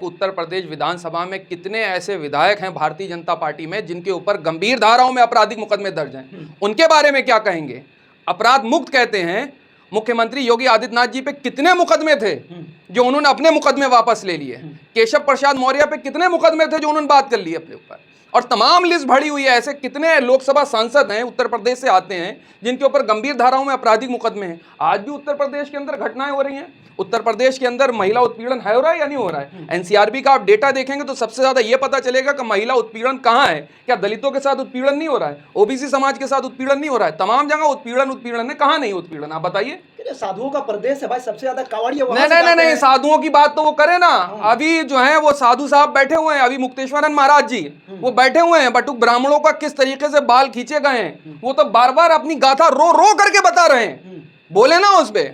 उत्तर प्रदेश विधानसभा में कितने ऐसे विधायक हैं भारतीय जनता पार्टी में जिनके ऊपर गंभीर धाराओं में आपराधिक मुकदमे दर्ज हैं, उनके बारे में क्या कहेंगे? अपराध मुक्त कहते हैं। मुख्यमंत्री योगी आदित्यनाथ जी पे कितने मुकदमे थे जो उन्होंने अपने मुकदमे वापस ले लिए? केशव प्रसाद मौर्य पे कितने मुकदमे थे जो उन्होंने बात कर लिए अपने ऊपर? और तमाम लिस्ट भरी हुई है। ऐसे कितने लोकसभा सांसद हैं उत्तर प्रदेश से आते हैं जिनके ऊपर गंभीर धाराओं में आपराधिक मुकदमे हैं। आज भी उत्तर प्रदेश के अंदर घटनाएं हो रही हैं। उत्तर प्रदेश के अंदर महिला उत्पीड़न हो रहा है या नहीं हो रहा है? एनसीआरबी का आप डेटा देखेंगे तो सबसे ज्यादा यह पता चलेगा कि महिला उत्पीड़न कहां है। क्या दलितों के साथ उत्पीड़न नहीं हो रहा है? ओबीसी समाज के साथ उत्पीड़न नहीं हो रहा है? तमाम जगह उत्पीड़न है, कहां नहीं उत्पीड़न? आप बताइए। साधुओं का प्रदेश है भाई, सबसे ज्यादा कावड़िया नहीं, साधुओं की बात तो वो करे ना। अभी जो है वो साधु साहब बैठे हुए हैं, अभी मुक्तेश्वरन महाराज जी वो बैठे हुए हैं। बटुक ब्राह्मणों का किस तरीके से बाल खींचे गए हैं वो तो बार बार अपनी गाथा रो रो करके बता रहे हैं। बोले ना उस पे,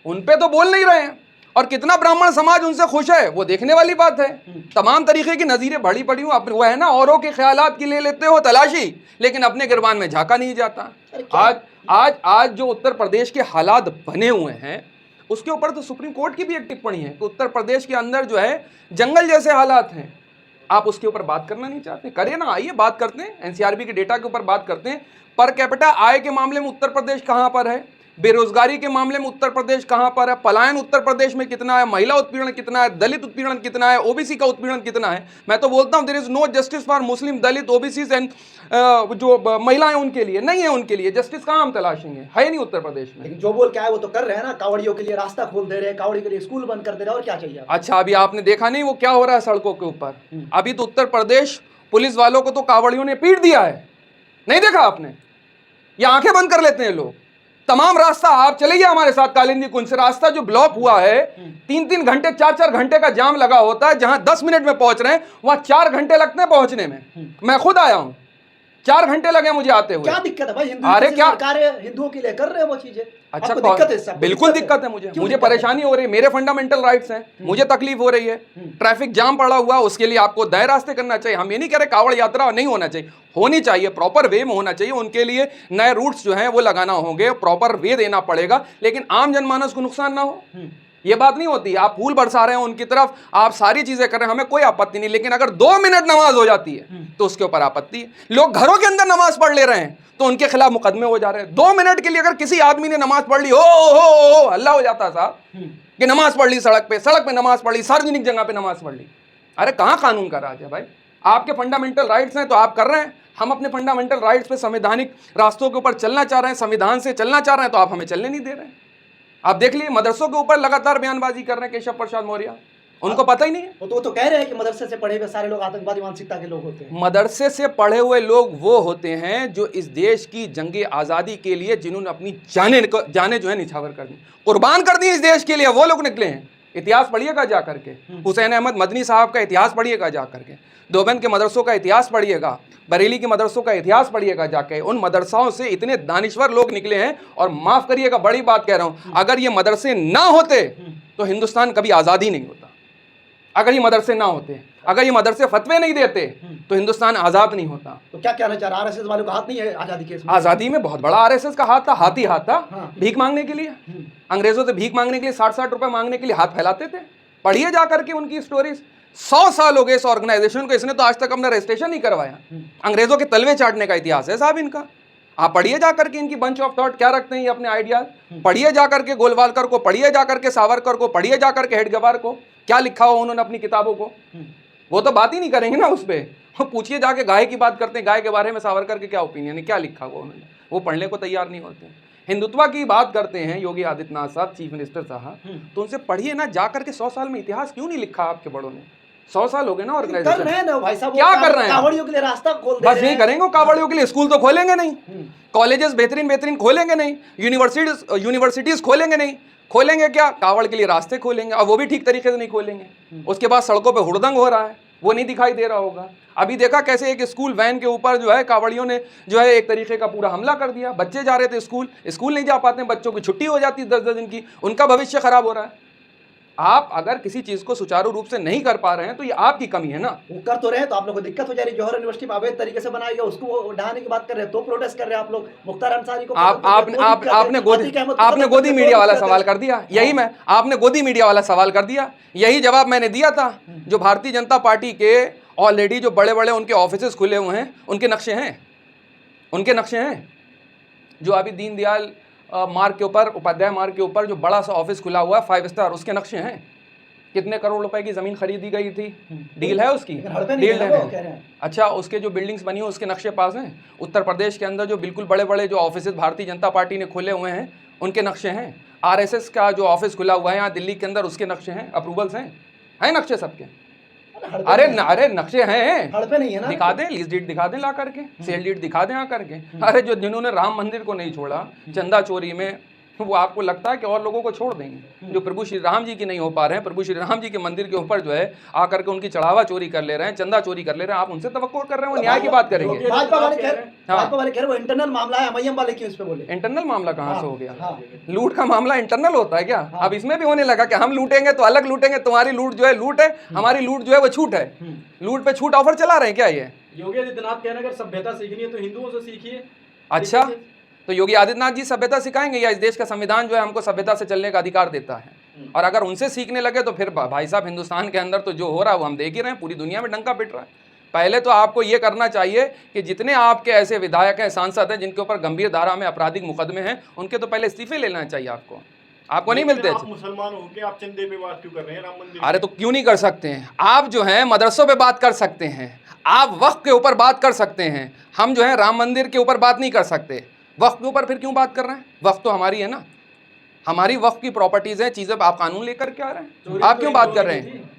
उन पे तो बोल नहीं रहे हैं। और कितना ब्राह्मण समाज उनसे खुश है वो देखने वाली बात है। तमाम तरीके की नजीरें भरी पड़ी हूँ। वो है ना, औरों के ख्यालात की ले लेते हो तलाशी, लेकिन अपने गिरबान में झांका नहीं जाता। आज जो उत्तर प्रदेश के हालात बने हुए हैं उसके ऊपर तो सुप्रीम कोर्ट की भी एक टिप्पणी है कि उत्तर प्रदेश के अंदर जो है जंगल जैसे हालात हैं। आप उसके ऊपर बात करना नहीं चाहते? करिए ना, आइए बात करते हैं। एनसीआरबी के डेटा के ऊपर बात करते हैं। पर कैपिटा आय के मामले में उत्तर प्रदेश कहां पर है? बेरोजगारी के मामले में उत्तर प्रदेश कहां पर है? पलायन उत्तर प्रदेश में कितना है? महिला उत्पीड़न कितना है? दलित उत्पीड़न कितना है? ओबीसी का उत्पीड़न कितना है? मैं तो बोलता हूं there is no justice for Muslim, Dalit, OBC and जो महिलाएं उनके लिए नहीं है। उनके लिए जस्टिस कहां हम तलाशेंगे? है नहीं उत्तर प्रदेश में। लेकिन जो बोल के आए वो तो कर रहे हैं ना। कावड़ियों के लिए रास्ता खोल दे रहे हैं, कावड़ी के लिए स्कूल बंद कर दे रहे हैं, और क्या चाहिए? अच्छा, अभी आपने देखा नहीं वो क्या हो रहा है सड़कों के ऊपर? अभी तो उत्तर प्रदेश पुलिस वालों को तो कावड़ियों ने पीट दिया है। नहीं देखा आपने? ये आंखें बंद कर लेते हैं लोग। तमाम रास्ता आप चलेंगे हमारे साथ कालिंदी कुंज से, रास्ता जो ब्लॉक हुआ है 3-3 घंटे 4-4 घंटे का जाम लगा होता है। जहां 10 मिनट में पहुंच रहे हैं वहां 4 घंटे लगते हैं पहुंचने में। मैं खुद आया हूं, 4 घंटे लगे मुझे आते हुए। क्या दिक्कत है भाई? अरे क्या सरकार हिंदुओं के लिए कर रहे हैं वो चीजें। अच्छा, दिक्कत है? बिल्कुल दिक्कत है। मुझे परेशानी हो रही है। मेरे फंडामेंटल राइट्स हैं, मुझे तकलीफ हो रही है। ट्रैफिक जाम पड़ा हुआ, उसके लिए आपको नए रास्ते करना चाहिए। हम ये नहीं कह रहे कावड़ यात्रा नहीं होना चाहिए, होनी चाहिए, प्रॉपर वे में होना चाहिए। उनके लिए नए रूट्स जो हैं वो लगाना होंगे, प्रॉपर वे देना पड़ेगा, लेकिन आम जनमानस को नुकसान ना हो। ये बात नहीं होती। आप फूल बरसा रहे हैं उनकी तरफ, आप सारी चीजें कर रहे हैं, हमें कोई आपत्ति नहीं, लेकिन अगर 2 मिनट नमाज हो जाती है तो उसके ऊपर आपत्ति है। लोग घरों के अंदर नमाज पढ़ ले रहे हैं तो उनके खिलाफ मुकदमे हो जा रहे हैं। 2 मिनट के लिए अगर किसी आदमी ने नमाज पढ़ ली, हो हल्ला हो जाता साहब कि नमाज पढ़ ली सड़क पे नमाज पढ़ ली, सार्वजनिक जगह पे नमाज पढ़ ली। अरे कहां कानून का राज है भाई? आपके फंडामेंटल राइट्स हैं तो आप कर रहे हैं। हम अपने फंडामेंटल राइट्स पे संवैधानिक रास्तों के ऊपर चलना चाह रहे हैं, संविधान से चलना चाह रहे हैं, तो आप हमें चलने नहीं दे रहे हैं। आप देख लीजिए, मदरसों के ऊपर लगातार बयानबाजी कर रहे हैं केशव प्रसाद मौर्य। उनको पता ही नहीं है। वो तो कह रहे हैं कि मदरसे से पढ़े हुए सारे लोग आतंकवादी मानसिकता के लोग होते हैं। मदरसे से पढ़े हुए लोग वो होते हैं जो इस देश की जंगे आज़ादी के लिए, जिन्होंने अपनी जाने जो है निछावर कर दी, कुर्बान कर दी इस देश के लिए, वो लोग निकले हैं। इतिहास पढ़िएगा जा करके, हुसैन अहमद मदनी साहब का इतिहास पढ़िएगा जा करके, देवबंद के मदरसों का इतिहास पढ़िएगा, बरेली के मदरसों का इतिहास पढ़िएगा जाके। उन मदरसाओं से इतने दानिश्वर लोग निकले हैं। और माफ करिएगा, बड़ी बात कह रहा हूं, अगर ये मदरसे ना होते तो हिंदुस्तान कभी आज़ादी नहीं होता। अगर ये मदरसे ना होते, अगर ये मदरसे फतवे नहीं देते तो हिंदुस्तान आज़ाद नहीं होता। तो क्या कहना चाह रहा है? आरएसएस वालों का हाथ नहीं है आज़ादी के इसमें? आज़ादी में बहुत बड़ा आरएसएस का हाथ था। हाथी हाथ था भीख मांगने के लिए, अंग्रेजों से भीख मांगने के लिए, 60-60 रुपए मांगने के लिए हाथ फैलाते थे। पढ़िए जा करके उनकी स्टोरीज। 100 साल हो गए इस ऑर्गेनाइजेशन को, इसने तो आज तक अपना रजिस्ट्रेशन नहीं करवाया। अंग्रेजों के तलवे चाटने का इतिहास है साहब इनका। आप पढ़िए जा करके इनकी बंच ऑफ थॉट क्या रखते हैं ये अपने आइडियाज। पढ़िए जा करके गोलवालकर को, पढ़िए जा करके सावरकर को, पढ़िए जा करके हेडगेवार को, क्या लिखा हो उन्होंने अपनी किताबों को। वो तो बात ही नहीं करेंगे ना उस पर। पूछिए जाके गाय की बात करते हैं, गाय के बारे में सावरकर के क्या ओपिनियन है, क्या लिखा हुआ उन्होंने, वो पढ़ने को तैयार नहीं होते। हिंदुत्व की बात करते हैं योगी आदित्यनाथ साहब, चीफ मिनिस्टर साहब, तो उनसे पढ़िए ना जा करके 100 साल में इतिहास क्यों नहीं लिखा आपके बड़ों ने? 100 साल हो गए ना ऑर्गेनाइजेशन। कर रहे हैं ना भाई साहब, क्या कर रहे हैं? कावड़ियों के लिए रास्ता खोल दे बस रहे यही करेंगे। कावड़ियों के लिए स्कूल तो खोलेंगे नहीं, कॉलेजेस बेहतरीन खोलेंगे नहीं, यूनिवर्सिटीज खोलेंगे नहीं। खोलेंगे क्या? कावड़ के लिए रास्ते खोलेंगे, और वो भी ठीक तरीके से नहीं खोलेंगे। उसके बाद सड़कों पे हुड़दंग हो रहा है, वो नहीं दिखाई दे रहा होगा। अभी देखा कैसे एक स्कूल वैन के ऊपर जो है कावड़ियों ने जो है एक तरीके का पूरा हमला कर दिया। बच्चे जा रहे थे स्कूल नहीं जा पाते, बच्चों की छुट्टी हो जाती 10-10 दिन की, उनका भविष्य खराब हो रहा है। आप अगर किसी चीज को सुचारू रूप से नहीं कर पा रहे हैं तो ये आपकी कमी है ना। वो कर तो रहे हैं तो आप लोग को दिक्कत हो जा रही है। जौहर यूनिवर्सिटी में अवैध तरीके से बनाया गया उसको वो ढहाने की बात कर रहे हैं तो प्रोटेस्ट कर रहे हैं आप लोग। मुख्तार अंसारी को आपने गोदी मीडिया वाला सवाल कर दिया। यही मैं आपने गोदी मीडिया वाला सवाल कर दिया, यही जवाब मैंने दिया था। जो भारतीय जनता पार्टी के ऑलरेडी जो बड़े बड़े उनके ऑफिसेस खुले हुए हैं उनके नक्शे हैं, उनके नक्शे हैं। जो अभी दीनदयाल मार्ग के ऊपर, उपाध्याय मार्ग के ऊपर जो बड़ा सा ऑफिस खुला हुआ है 5 स्टार, उसके नक्शे हैं। कितने करोड़ रुपए की जमीन खरीदी गई थी, डील है उसकी, डील है। अच्छा, उसके जो बिल्डिंग्स बनी हुई उसके नक्शे पास हैं। उत्तर प्रदेश के अंदर जो बिल्कुल बड़े बड़े जो ऑफिस भारतीय जनता पार्टी ने खोले हुए हैं उनके नक्शे हैं। आरएसएस का जो ऑफिस खुला हुआ है यहाँ दिल्ली के अंदर उसके नक्शे हैं, अप्रूवल्स हैं नक्शे सबके। अरे नक्शे हैं, हड़पे नहीं है ना। दिखा दें, लीज डीड दिखा दें ला करके, सेल डीड दिखा दें आ करके। अरे जो जिन्होंने राम मंदिर को नहीं छोड़ा चंदा चोरी में, वो आपको लगता है कि और लोगों को छोड़ देंगे? जो प्रभु श्री राम जी की नहीं हो पा रहे हैं, प्रभु श्री राम जी के मंदिर के ऊपर जो है आकर के उनकी चढ़ावा चोरी कर ले रहे हैं, चंदा चोरी कर ले रहे हैं, आप उनसे तवक्को कर रहे हैं वो न्याय की बात करेंगे? भाजपा वाले कह रहे वो इंटरनल मामला है, एमआईएम वाले क्यों इस पे बोले? इंटरनल मामला कहाँ से हो गया? लूट का मामला इंटरनल होता है क्या? अब इसमें भी होने लगा कि हम लूटेंगे तो अलग लूटेंगे, तुम्हारी लूट जो है लूट है, हमारी लूट जो है वो छूट है। लूट पे छूट ऑफर चला रहे हैं क्या ये? योगी आदित्यनाथ कह रहे हैं अगर सभ्यता सीखनी है तो हिंदुओं से सीखिए। अच्छा, तो योगी आदित्यनाथ जी सभ्यता सिखाएंगे या इस देश का संविधान जो है हमको सभ्यता से चलने का अधिकार देता है? और अगर उनसे सीखने लगे तो फिर भाई साहब हिंदुस्तान के अंदर तो जो हो रहा है वो हम देख ही रहे हैं, पूरी दुनिया में डंका पिट रहा है। पहले तो आपको ये करना चाहिए कि जितने आपके ऐसे विधायक हैं, सांसद हैं जिनके ऊपर गंभीर धारा में आपराधिक मुकदमे हैं, उनके तो पहले इस्तीफे लेना चाहिए आपको नहीं मिलते। आप मुसलमान होके आप चंदे पे बात क्यों कर रहे हैं राम मंदिर? अरे तो क्यों नहीं कर सकते हैं? आप जो है मदरसों पे बात कर सकते हैं, आप वक्फ के ऊपर बात कर सकते हैं, हम जो है राम मंदिर के ऊपर बात नहीं कर सकते। वक्फ के ऊपर फिर क्यों बात कर रहे हैं? वक्फ तो हमारी है ना, हमारी वक्फ की प्रॉपर्टीज है, चीजें आप कानून लेकर के आ रहे हैं, आप क्यों बात कर रहे हैं?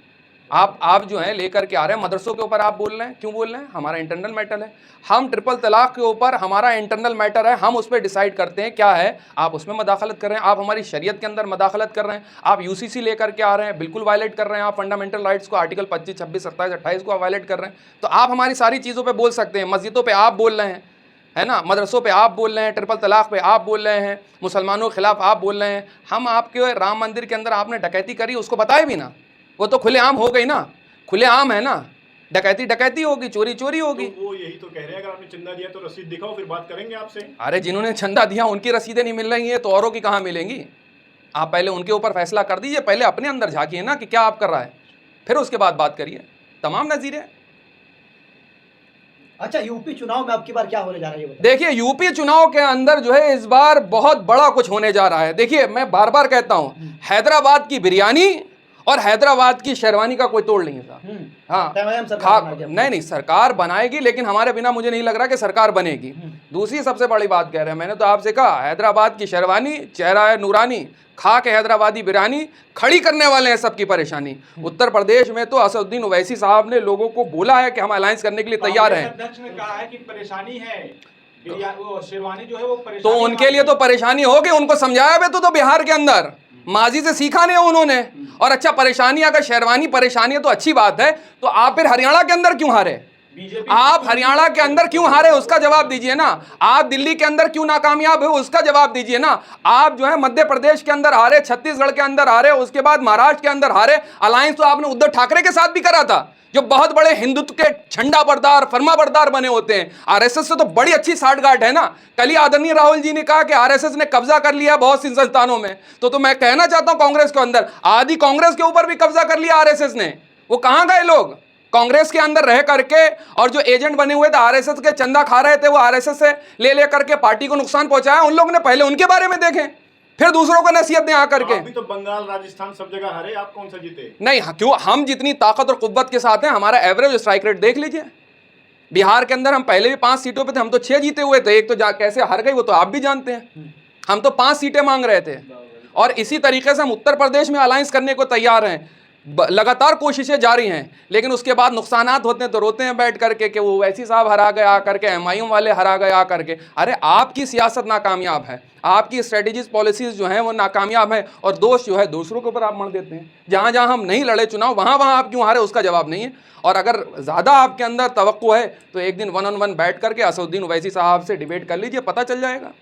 आप जो है लेकर के आ रहे हैं मदरसों के ऊपर आप बोल रहे हैं, क्यों बोल रहे हैं? हमारा इंटरनल मैटर है। हम ट्रिपल तलाक के ऊपर हमारा इंटरनल मैटर है, हम उस पर डिसाइड करते हैं क्या है, आप उसमें मदाखलत कर रहे हैं, आप हमारी शरीयत के अंदर मदाखलत कर रहे हैं, आप यूसीसी लेकर के आ रहे हैं, बिल्कुल वायलेट कर रहे हैं, आप फंडामेंटल राइट्स को आर्टिकल 25, 26, 27, 28 को वायलेट कर रहे हैं। तो आप हमारी सारी चीज़ों पर बोल सकते हैं, मस्जिदों पर आप बोल रहे हैं, है ना, मदरसों पे आप बोल रहे हैं, ट्रिपल तलाक पे आप बोल रहे हैं, मुसलमानों के खिलाफ आप बोल रहे हैं। हम आपके राम मंदिर के अंदर आपने डकैती करी उसको बताए भी ना, वो तो खुलेआम हो गई ना, खुलेआम है ना, डकैती होगी, चोरी होगी। तो वो यही तो कह रहे हैं अगर आपने चंदा दिया तो रसीद दिखाओ फिर बात करेंगे आपसे। अरे जिन्होंने चंदा दिया उनकी रसीदें नहीं मिल रही हैं तो औरों की कहाँ मिलेंगी? आप पहले उनके ऊपर फैसला कर दीजिए, पहले अपने अंदर झांकिए ना कि क्या आप कर रहा है, फिर उसके बाद बात करिए। तमाम नज़ीरें। अच्छा, यूपी चुनाव में अब की बार क्या होने जा रहा है ये बताइए? देखिए, यूपी चुनाव के अंदर जो है इस बार बहुत बड़ा कुछ होने जा रहा है। देखिए, मैं बार बार कहता हूं, हैदराबाद की बिरयानी और हैदराबाद की शेरवानी का कोई तोड़ नहीं है साहब। हाँ, नहीं सरकार बनाएगी, लेकिन हमारे बिना मुझे नहीं लग रहा कि सरकार बनेगी। दूसरी सबसे बड़ी बात कह रहे हैं, मैंने तो आपसे कहा हैदराबाद की शेरवानी, चेहरा है नूरानी, खा के हैदराबादी बिरयानी, खड़ी करने वाले हैं सबकी परेशानी। उत्तर प्रदेश में तो असदुद्दीन ओवैसी साहब ने लोगों को बोला है कि हम अलायंस करने के लिए तैयार हैं। अध्यक्ष ने कहा है कि परेशानी है, शेरवानी जो है वो परेशानी, तो उनके लिए तो परेशानी होगी, उनको समझाया भी तो बिहार के अंदर माजी से सीखा नहीं उन्होंने। और अच्छा, परेशानी अगर शेरवानी परेशानी है तो अच्छी बात है, तो आप फिर हरियाणा के अंदर क्यों हारे? आप हरियाणा के अंदर क्यों हारे उसका जवाब दीजिए ना। आप दिल्ली के अंदर क्यों नाकामयाब हुए उसका जवाब दीजिए ना। आप जो है मध्य प्रदेश के अंदर हारे, छत्तीसगढ़ के अंदर हारे, उसके बाद महाराष्ट्र के अंदर हारे। अलायंस तो आपने उद्धव ठाकरे के साथ भी करा था, जो बहुत बड़े हिंदुत्व के झंडा बरदार, फरमा बरदार बने होते हैं। आरएसएस से तो बड़ी अच्छी साठगांठ है ना। कल ही आदरणीय राहुल जी ने कहा कि आरएसएस ने कब्जा कर लिया बहुत सी संस्थानों में, तो मैं कहना चाहता हूं कांग्रेस के अंदर आदि कांग्रेस के ऊपर भी कब्जा कर लिया आरएसएस ने। वो कहां गए लोग? कांग्रेस के अंदर रह करके, और जो एजेंट बने हुए थे आरएसएस के, चंदा खा रहे थे, वो आरएसएस से ले करके पार्टी को नुकसान पहुंचाया उन लोगों ने। पहले उनके बारे में देखें, फिर दूसरों को नसीहत दें आकर के। अभी तो बंगाल, राजस्थान सब जगह हारे, आप कौन सा जीते? नहीं, क्यों? हम जितनी ताकत और कुव्वत के साथ हैं, हमारा एवरेज स्ट्राइक रेट देख लीजिए। बिहार के अंदर हम पहले भी 5 सीटों पे थे, हम तो 6 जीते हुए थे, एक तो कैसे हार गई वो तो आप भी जानते हैं। हम तो 5 सीटें मांग रहे थे, और इसी तरीके से हम उत्तर प्रदेश में अलायंस करने को तैयार हैं। लगातार कोशिशें जारी हैं, लेकिन उसके बाद नुकसानात होते हैं तो रोते हैं बैठ करके कि वो वैसी साहब हरा गए आकर के, एमआईएम वाले हरा गए आकर के। अरे आपकी सियासत नाकामयाब है, आपकी स्ट्रेटेजीज पॉलिसीज जो हैं वो नाकामयाब है, और दोष जो है दूसरों के ऊपर आप मढ़ देते हैं। जहाँ जहाँ हम नहीं लड़े चुनाव, वहाँ आप क्यों हारे उसका जवाब नहीं है। और अगर ज़्यादा आपके अंदर तवक्को है तो एक दिन 1-on-1 बैठ करके असदुद्दीन ओवैसी साहब से डिबेट कर लीजिए, पता चल जाएगा।